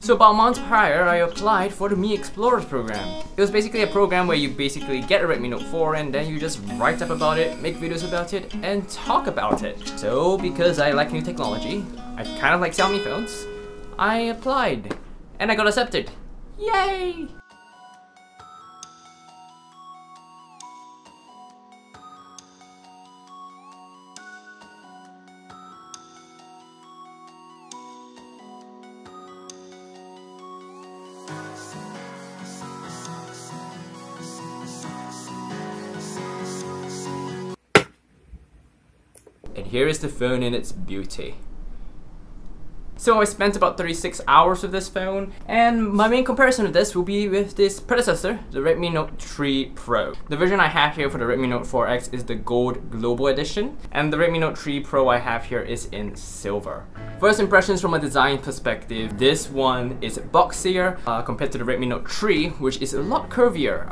So about a month prior, I applied for the Mi Explorers program. It was basically a program where you basically get a Redmi Note 4 and then you just write up about it, make videos about it, and talk about it. So because I like new technology, I kind of like Xiaomi phones, I applied and I got accepted. Yay! And here is the phone in its beauty. So I spent about 36 hours with this phone, and my main comparison of this will be with this predecessor, the Redmi Note 3 Pro. The version I have here for the Redmi Note 4X is the Gold Global Edition, and the Redmi Note 3 Pro I have here is in silver. First impressions from a design perspective, this one is boxier compared to the Redmi Note 3, which is a lot curvier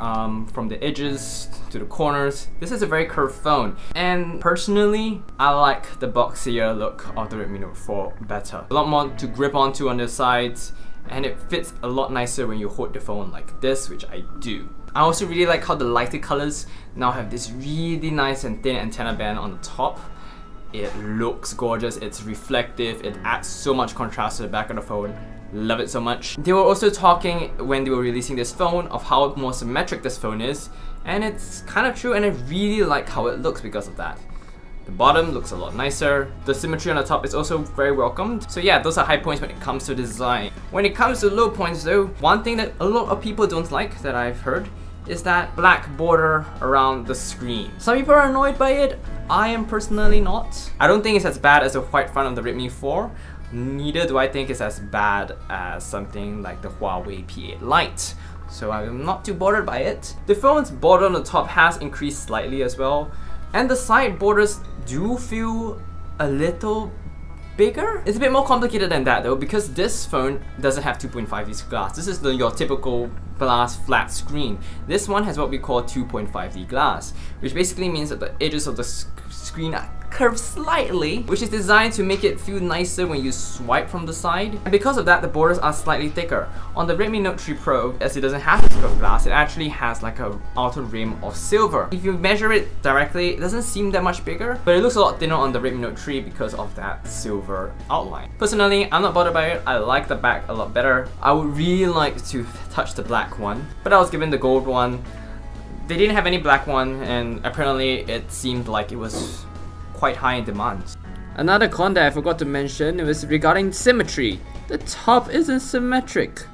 from the edges to the corners. This is a very curved phone, and personally, I like the boxier look of the Redmi Note 4 better. A lot more to grip onto on the sides, and it fits a lot nicer when you hold the phone like this, which I do. I also really like how the lighter colors now have this really nice and thin antenna band on the top. It looks gorgeous, it's reflective, it adds so much contrast to the back of the phone. Love it so much. They were also talking when they were releasing this phone of how more symmetric this phone is, and it's kind of true, and I really like how it looks because of that. The bottom looks a lot nicer. The symmetry on the top is also very welcomed. So yeah, those are high points when it comes to design. When it comes to low points though, one thing that a lot of people don't like that I've heard is that black border around the screen. Some people are annoyed by it. I am personally not. I don't think it's as bad as the white front of the Redmi 4. Neither do I think it's as bad as something like the Huawei P8 Lite. So I'm not too bothered by it. The phone's border on the top has increased slightly as well. And the side borders do feel a little bigger. It's a bit more complicated than that though, because this phone doesn't have 2.5D glass. This is your typical glass flat screen. This one has what we call 2.5D glass, which basically means that the edges of the screen are curved slightly, which is designed to make it feel nicer when you swipe from the side. And because of that, the borders are slightly thicker. On the Redmi Note 3 Pro, as it doesn't have this curved glass, it actually has like a outer rim of silver. If you measure it directly, it doesn't seem that much bigger, but it looks a lot thinner on the Redmi Note 3 because of that silver outline. Personally, I'm not bothered by it. I like the back a lot better. I would really like to touch the black one, but I was given the gold one. They didn't have any black one, and apparently it seemed like it was quite high in demand. Another con that I forgot to mention was regarding symmetry. The top isn't symmetric.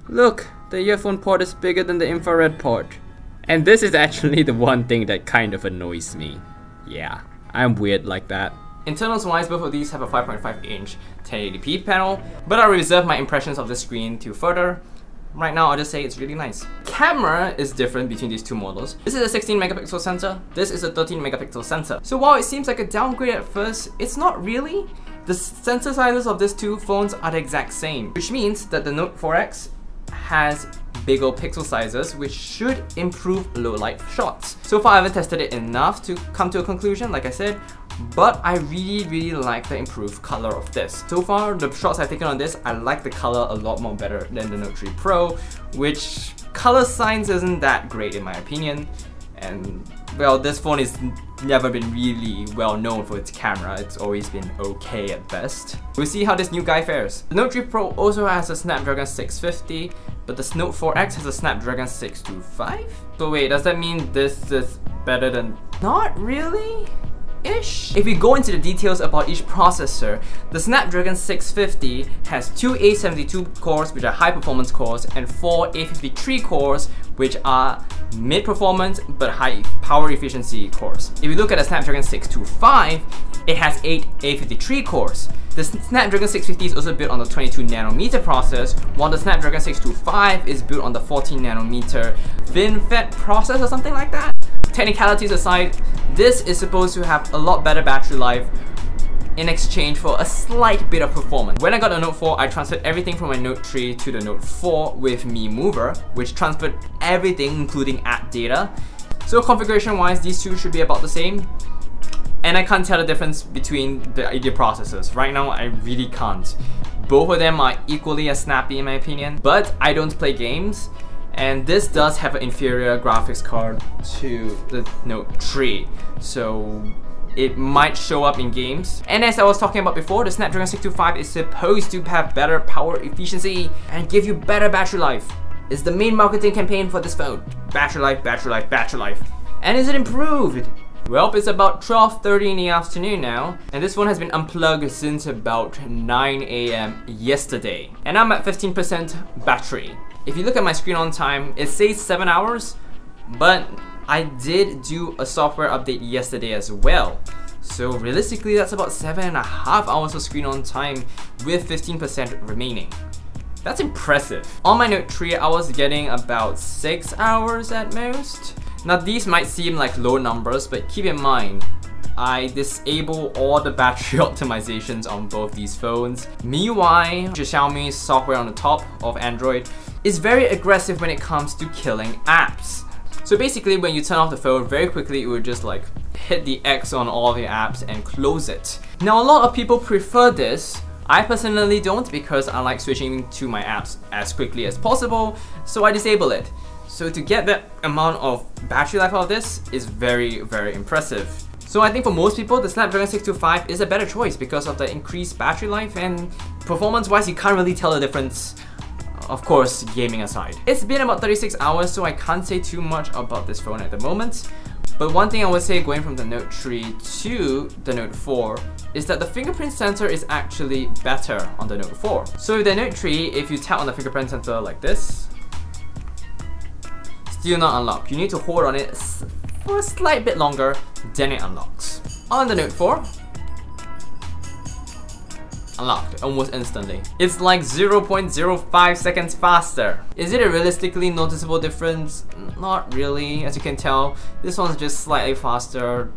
Look, the earphone port is bigger than the infrared port. And this is actually the one thing that kind of annoys me. Yeah, I'm weird like that. Internals wise, both of these have a 5.5 inch 1080p panel, but I'll reserve my impressions of the screen till further. Right now, I'll just say it's really nice. Camera is different between these two models. This is a 16 megapixel sensor, this is a 13 megapixel sensor. So while it seems like a downgrade at first, it's not really. The sensor sizes of these two phones are the exact same, which means that the Note 4X has bigger pixel sizes, which should improve low light shots. So far I haven't tested it enough to come to a conclusion, like I said, but I really like the improved color of this. So far, the shots I've taken on this, I like the color a lot more better than the Note 3 Pro, which color science isn't that great in my opinion. And well, this phone has never been really well known for its camera. It's always been okay at best. We'll see how this new guy fares. The Note 3 Pro also has a Snapdragon 650, but the Note 4X has a Snapdragon 625. So wait, does that mean this is better than... Not really? Ish. If we go into the details about each processor, the Snapdragon 650 has 2 A72 cores, which are high performance cores, and 4 A53 cores, which are mid performance but high power efficiency cores. If you look at the Snapdragon 625, it has 8 A53 cores. The Snapdragon 650 is also built on the 22nm process, while the Snapdragon 625 is built on the 14nm FinFET process or something like that. Technicalities aside, this is supposed to have a lot better battery life in exchange for a slight bit of performance. When I got the Note 4, I transferred everything from my Note 3 to the Note 4 with Mi Mover, which transferred everything including app data. So configuration wise, these two should be about the same. And I can't tell the difference between the processors. Right now, I really can't. Both of them are equally as snappy in my opinion, but I don't play games, and this does have an inferior graphics card to the Note 3, so it might show up in games. And as I was talking about before, the Snapdragon 625 is supposed to have better power efficiency and give you better battery life. It's the main marketing campaign for this phone. Battery life, battery life, battery life. And is it improved? Well, it's about 12:30 in the afternoon now, and this phone has been unplugged since about 9 AM yesterday. And I'm at 15% battery. If you look at my screen on time, it says 7 hours, but I did do a software update yesterday as well. So realistically, that's about 7.5 hours of screen on time with 15% remaining. That's impressive. On my Note 3, I was getting about 6 hours at most. Now these might seem like low numbers, but keep in mind, I disable all the battery optimizations on both these phones. MIUI, which is Xiaomi's software on the top of Android, is very aggressive when it comes to killing apps. So basically when you turn off the phone, very quickly it would just like hit the X on all the apps and close it. Now a lot of people prefer this. I personally don't, because I like switching to my apps as quickly as possible, so I disable it. So to get that amount of battery life out of this is very, very impressive. So I think for most people, the Snapdragon 625 is a better choice because of the increased battery life, and performance-wise, you can't really tell the difference, of course, gaming aside. It's been about 36 hours, so I can't say too much about this phone at the moment. But one thing I would say going from the Note 3 to the Note 4 is that the fingerprint sensor is actually better on the Note 4. So with the Note 3, if you tap on the fingerprint sensor like this, still not unlocked. You need to hold on it for a slight bit longer, then it unlocks. On the Note 4, unlocked almost instantly. It's like 0.05 seconds faster. Is it a realistically noticeable difference? Not really. As you can tell, this one's just slightly faster.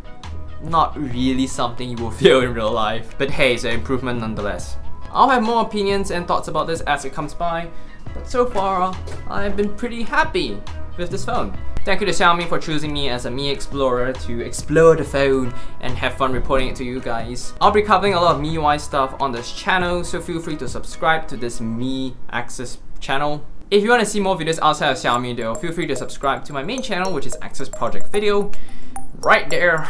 Not really something you will feel in real life. But hey, it's an improvement nonetheless. I'll have more opinions and thoughts about this as it comes by, but so far, I've been pretty happy with this phone. Thank you to Xiaomi for choosing me as a Mi Explorer to explore the phone and have fun reporting it to you guys. I'll be covering a lot of MIUI stuff on this channel, so feel free to subscribe to this Mi Access channel. If you want to see more videos outside of Xiaomi though, feel free to subscribe to my main channel, which is Access Project Video, right there.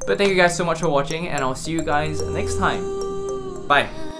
But thank you guys so much for watching, and I'll see you guys next time. Bye.